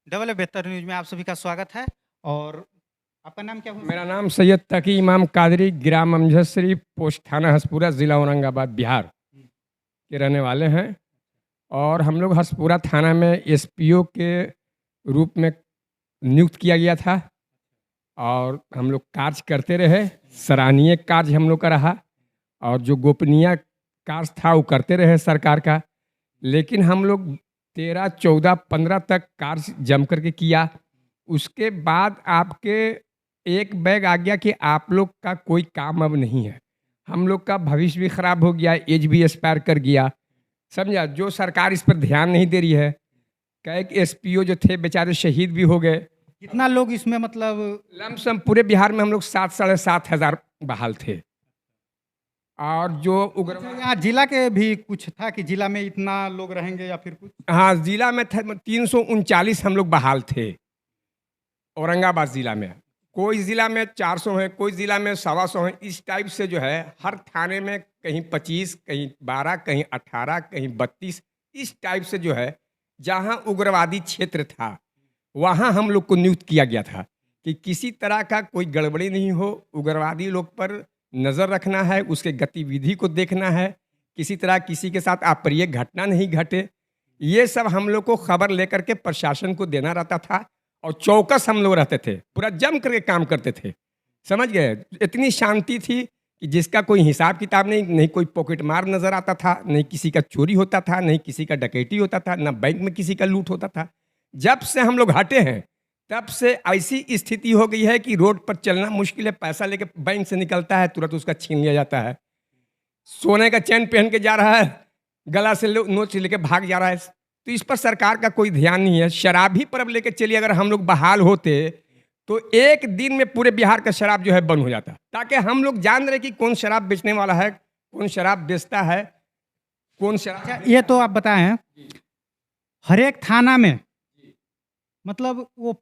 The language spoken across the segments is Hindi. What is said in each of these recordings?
डबल ए बेहतर न्यूज़ में आप सभी का स्वागत है। और आपका नाम क्या हुआ? मेरा नाम सैयद तकी इमाम कादरी, ग्राम अमजद शरीफ, पोस्ट थाना हसपुरा, ज़िला औरंगाबाद, बिहार के रहने वाले हैं। और हम लोग हसपुरा थाना में एसपीओ के रूप में नियुक्त किया गया था और हम लोग कार्य करते रहे। सराहनीय कार्य हम लोग का रहा और जो गोपनीय कार्य था वो करते रहे सरकार का। लेकिन हम लोग 13, 14, 15 तक कार्य जम करके किया। उसके बाद आपके एक बैग आ गया कि आप लोग का कोई काम अब नहीं है। हम लोग का भविष्य भी खराब हो गया, एज भी एक्सपायर कर गया। समझा, जो सरकार इस पर ध्यान नहीं दे रही है। कई एसपीओ जो थे बेचारे शहीद भी हो गए। कितना लोग इसमें मतलब लमसम पूरे बिहार में हम लोग 7, 7,500 बहाल थे। और जो उग्रवाद, यहाँ जिला के भी कुछ था कि जिला में इतना लोग रहेंगे या फिर कुछ? हाँ, जिला में थे 339 हम लोग बहाल थे औरंगाबाद ज़िला में। कोई ज़िला में 400 हैं, कोई ज़िला में 125 हैं। इस टाइप से जो है हर थाने में कहीं 25, कहीं 12, कहीं 18, कहीं 32, इस टाइप से जो है जहाँ उग्रवादी क्षेत्र था वहाँ हम लोग को नियुक्त किया गया था कि किसी तरह का कोई गड़बड़ी नहीं हो। उग्रवादी लोग पर नज़र रखना है, उसके गतिविधि को देखना है, किसी तरह किसी के साथ अप्रिय घटना नहीं घटे। ये सब हम लोग को खबर लेकर के प्रशासन को देना रहता था और चौकस हम लोग रहते थे, पूरा जम करके काम करते थे। समझ गए, इतनी शांति थी कि जिसका कोई हिसाब किताब नहीं, नहीं कोई पॉकेट मार नज़र आता था, नहीं किसी का चोरी होता था, नहीं किसी का डकैती होता था, ना बैंक में किसी का लूट होता था। जब से हम लोग हटे हैं तब से ऐसी स्थिति हो गई है कि रोड पर चलना मुश्किल है। पैसा लेके बैंक से निकलता है तुरंत उसका छीन लिया जाता है। सोने का चैन पहन के जा रहा है, गला से नोच लेके भाग जा रहा है। तो इस पर सरकार का कोई ध्यान नहीं है। शराब ही पर अब लेके चलिए, अगर हम लोग बहाल होते तो एक दिन में पूरे बिहार का शराब जो है बंद हो जाता, ताकि हम लोग जान रहे कि कौन शराब बेचने वाला है, कौन शराब बेचता है, कौन शराब। अच्छा, ये तो आप बताएं, हर एक थाना में मतलब वो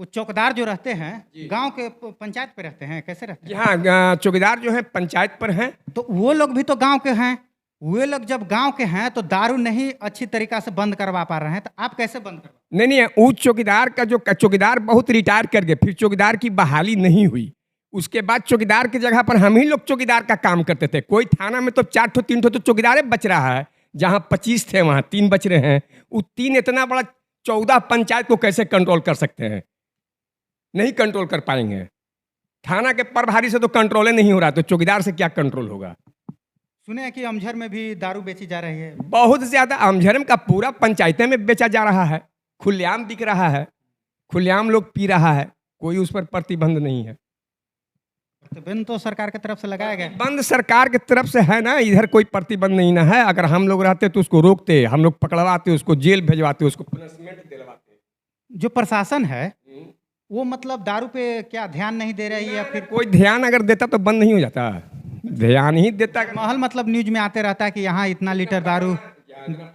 चौकीदार जो रहते हैं गांव के पंचायत पे रहते हैं, कैसे रहते हैं? हाँ, चौकीदार जो है पंचायत पर हैं। तो वो लोग भी तो गांव के हैं। वे लोग जब गांव के हैं तो दारू नहीं अच्छी तरीका से बंद करवा पा रहे हैं, तो आप कैसे बंद करवा? नहीं, वो चौकीदार का जो चौकीदार बहुत रिटायर कर गए, फिर चौकीदार की बहाली नहीं हुई। उसके बाद चौकीदार की जगह पर हम ही लोग चौकीदार का काम करते थे। कोई थाना में तो 4 ठो 3 ठो तो चौकीदार बच रहा है, जहाँ 25 थे वहाँ 3 बच रहे हैं। वो 3 इतना बड़ा 14 पंचायत को कैसे कंट्रोल कर सकते हैं? नहीं कंट्रोल कर पाएंगे। थाना के प्रभारी से तो कंट्रोल नहीं हो रहा, तो चौकीदार से क्या कंट्रोल होगा? सुने हैं कि अमझर में भी दारू बेची जा रही है। बहुत ज्यादा। अमझर का पूरा पंचायतें में बेचा जा रहा है, खुलेआम बिक रहा है, खुलेआम लोग पी रहा है, कोई उस पर प्रतिबंध नहीं है। प्रतिबंध तो सरकार की तरफ से लगाया गया। बंद सरकार की तरफ से है ना, इधर कोई प्रतिबंध नहीं ना है। अगर हम लोग रहते तो उसको रोकते, हम लोग पकड़वाते, उसको जेल भेजवाते, उसको पनिशमेंट दिलवाते। जो प्रशासन है वो मतलब दारू पे क्या ध्यान नहीं दे रही है या फिर कोई ध्यान अगर देता तो बंद नहीं हो जाता। ध्यान ही देता। महल मतलब न्यूज में आते रहता है कि यहाँ इतना लीटर दारू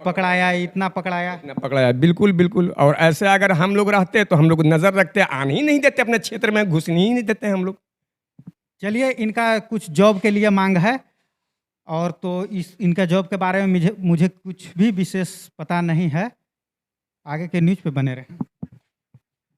पकड़ाया, इतना पकड़ाया। इतना पकड़ाया, बिल्कुल बिल्कुल। और ऐसे अगर हम लोग रहते तो हम लोग नजर रखते, आने ही नहीं देते, अपने क्षेत्र में घुसने ही नहीं देते हम लोग। चलिए, इनका कुछ जॉब के लिए मांग है और तो इनका जॉब के बारे में मुझे कुछ भी विशेष पता नहीं है। आगे के न्यूज पे बने रहें।